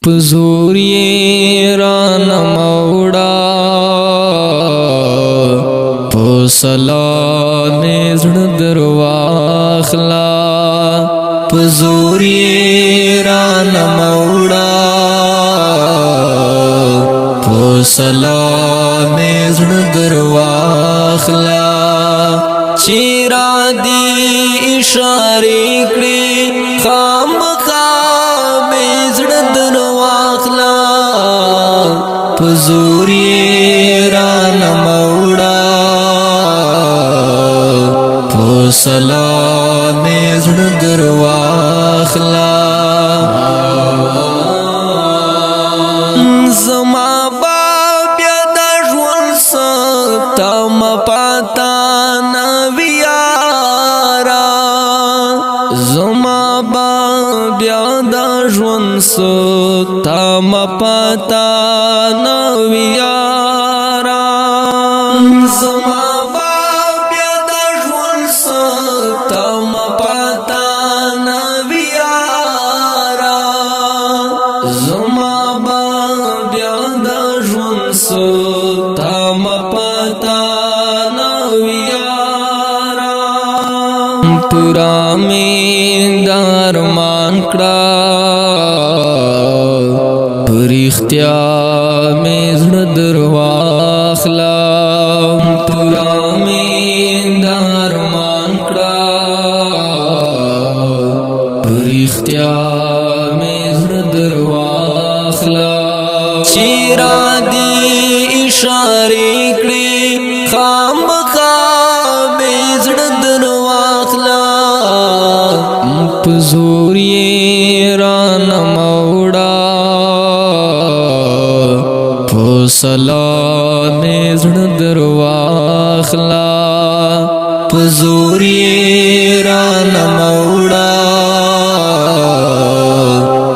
پزور یې رانه موړه په سلام یې زړه در واخله پزور یې رانه موړه په سلام یې زړه در واخله چې را دي اشارې کړې خامخا مې زړه در واخله پزور یې رانه موړه په سلام یې زړه در واخله زما با بیا د ژوند څه تمه پاته نه وي یاره زما با بیا د ژوند څه تمه پاته نه وي یاره زما با بیا د ژوند څه تمه پاته نه وي یاره زما با بیا د ژوند څه تمه پاته نه وي یاره پورا مې د ارمان کړه په رښتیا مې زړه در واخله پورا مې د ارمان کړه په رښتیا مې زړه در واخله چې را دي اشارې کړې خامخا مې زړه در واخله پزور یې رانه موړه په سلام یې زړه در واخله پزور یې رانه موړه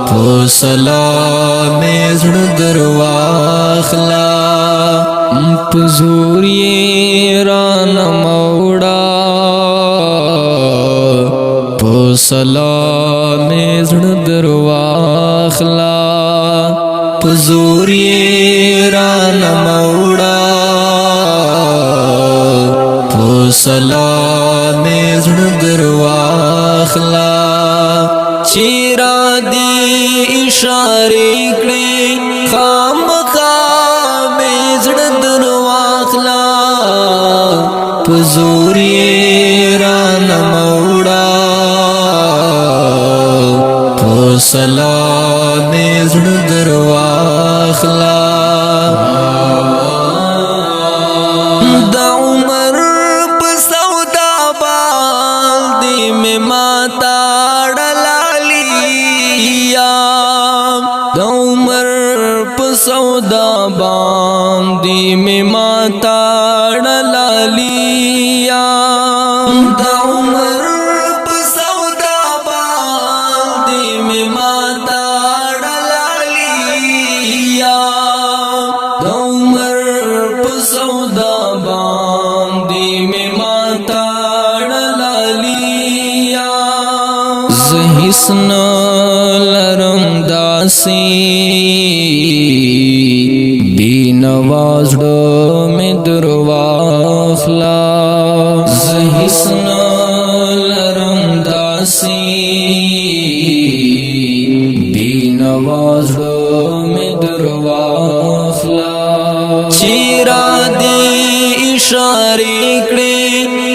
په سلام یې زړه در واخله پزور یې رانه موړه په سلام یې زړه در واخله پزور یې رانه موړه په سلام یې زړه در واخله چې را دي اشارې کړې خامخا مې زړه در واخله پزور یې رانه موړه په سلام یې زړه در واخله د عمر په سودا باندې مې ماته ډلالیا د عمر په سودا باندې مې ماته ډلالیا د عمر په سودا باندې مې ماته ډلالیا د عمر په سودا باندې مې ماته ډلالیا زه هیڅ نه لرم داسې بینوا زړه مې در واخله زه هیڅ نه لرم داسې بینوا زړه مې در واخله چې را دي اشارې کړې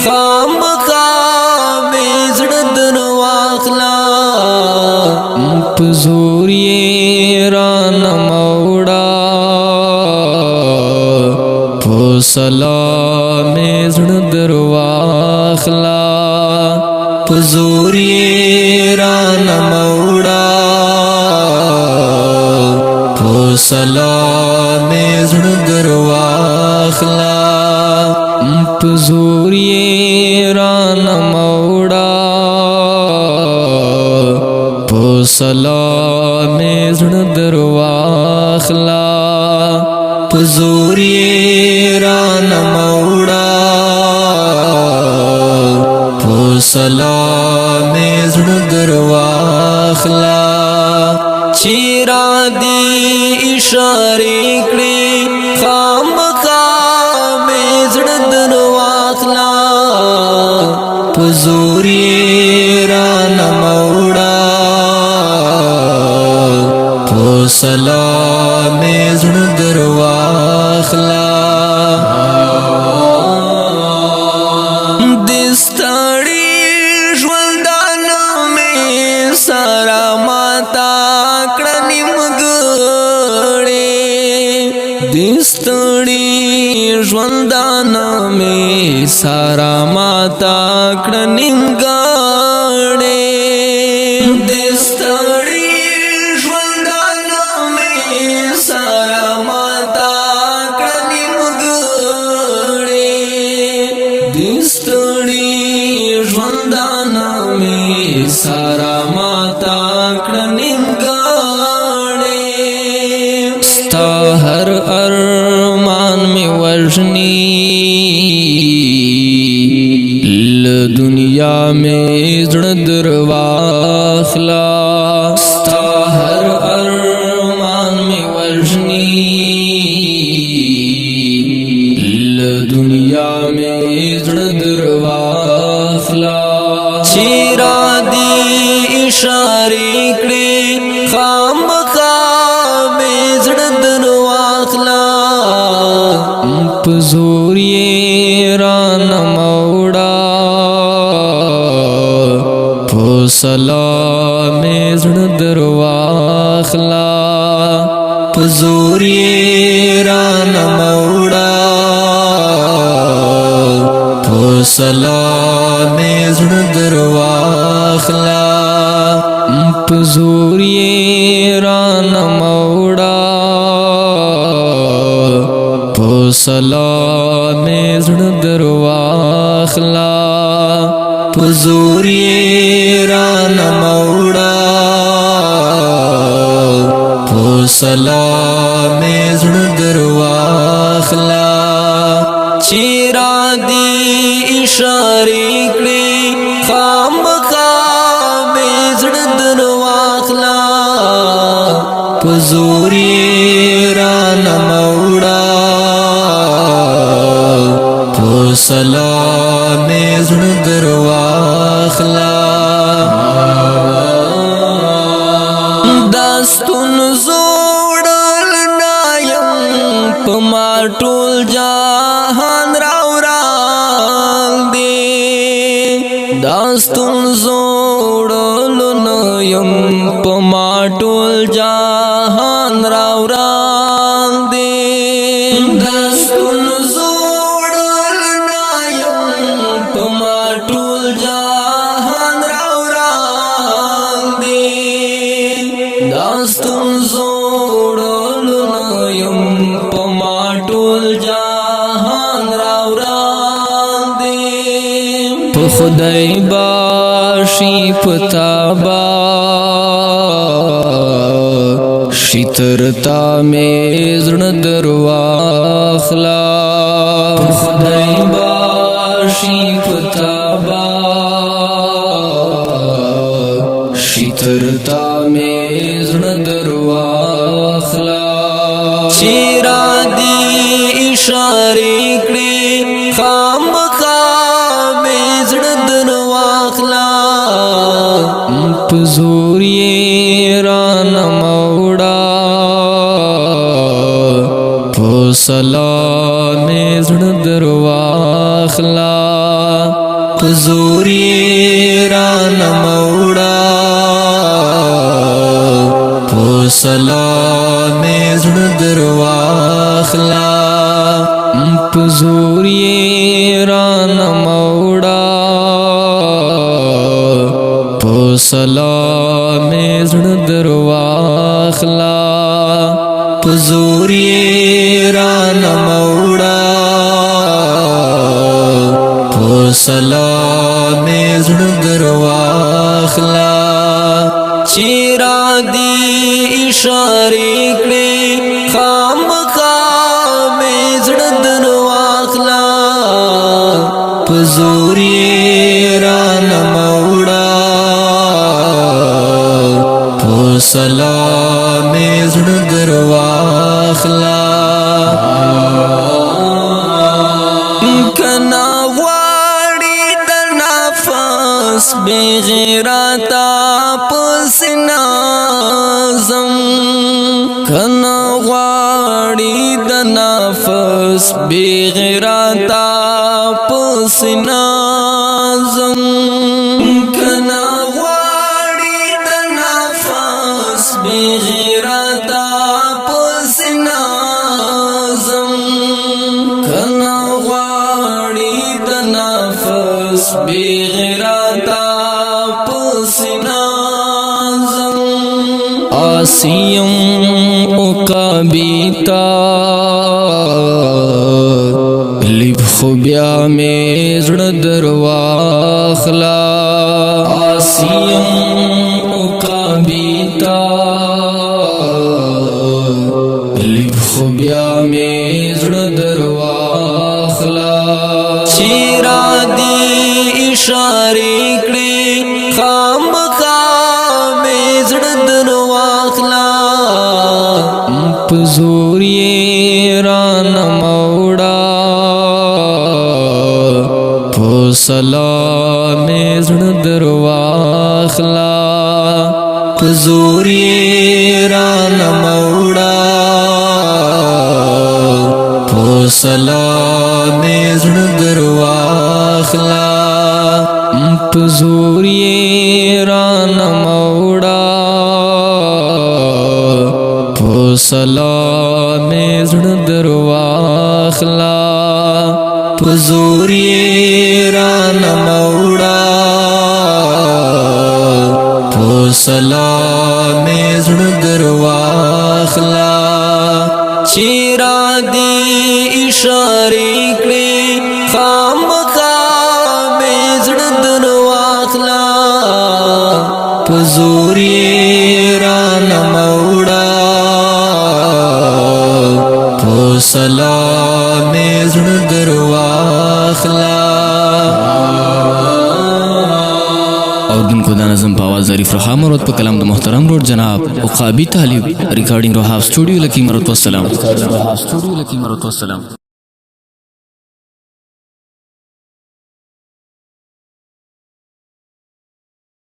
خامخا مې زړه در واخله پزور یې رانه موړه په سلام یې زړه در واخله پزور یې رانه موړه په سلام یې زړه در واخله پزور یې رانه موړه په سلام یې زړه در واخله پزور یې رانه موړه په سلام زړه در واخلا چیرې دی اشاره کړې خامخا مې زړه در واخلا پزور یې رانه موړه په سلام مې زړه در واخلا دستړي ژوندانه مې سارا ماتا کړه نیمګړې دستړي ژوندانه مې سارا ماتا کړه نیمګړې دستړي ژوندانه مې سارا ماتا کړه نیمګړې ستا هر ارمان میں وجنی دنیا میں زړه در واخلا ستا هر ارمان میں وجنی دنیا میں زړه در واخلا چیرا دی اشاره کړې خامخا مې زړه در واخلا پزور یې رانه موړه په سلام مې زړه در واخلا پزور یې رانه موړه په سلام مې زړه در واخلا پزور یې رانه موړه په سلام مې زړه در واخلا پزور یې رانه موړه په سلام مې زړه در واخلا چیرا دی اشاره کړې خامخا مې زړه در واخلا پزور یې رانه موړه په سلام مې زړه در واخلا داستون زوړل نایم په ما ټول جهان راورال دی داستون زوړل نایم په ما ټول جهان راورال دی داستون زوړل نایم په ما ټول جهان راورال دی داستون زوړل نایم په ما ټول جهان راورال دی په خدای باشي پتابا شترتا مې زړه در واخلا خدای باشي پتابا شترتا مې زړه در واخلا چیرا دی اشاره کړې خامخا مې زړه در واخلا پزور یې رانه موړه په سلام مې زړه در واخلا پزور یې رانه موړه په سلام مې زړه در واخلا پزور یې رانه موړه په سلام مې زړه در واخلا پزور یې رانه موړه په سلام مې زړه در واخلا چیرا دی اشاره کړې خامخا مې زړه در واخلا پزور یې رانه موړه په سلام مې درواخلا کنا غواړي د نفس بے غیرتا پس نازم کنا غواړي د نفس بے غیرتا پس نازم کنا غواړي د نفس بے غیرتا پس نازم کنا غواړي د نفس بے غیرتا پس نازم آسیم اقابیتا لیب خوبیا میں زړه درواخلا آسیم اقابیتا لیب خوبیا میں زړه درواخلا چیرا دی اشاره کړي خامخا میں زړه درواخلا پزور یې رانه موړه په سلام زړه درواخلا پزور یې رانه موړه په سلام زړه درواخلا پزور یې رانه موړه په سلام زړه درواخلا پزور یې رانه موړه په سلام زړه درواخلا چیرا دی اشاره کړي خامخا مې زړه درواخلا پزور یې رانه موړه په سلام زړه درواخلا اوردونکو دا نظم په आवाज ظریف رحام مرود په کلام د محترم روډ جناب عقابی طالب ریکارډینګ روحاب سټوډیو لکی مرود والسلام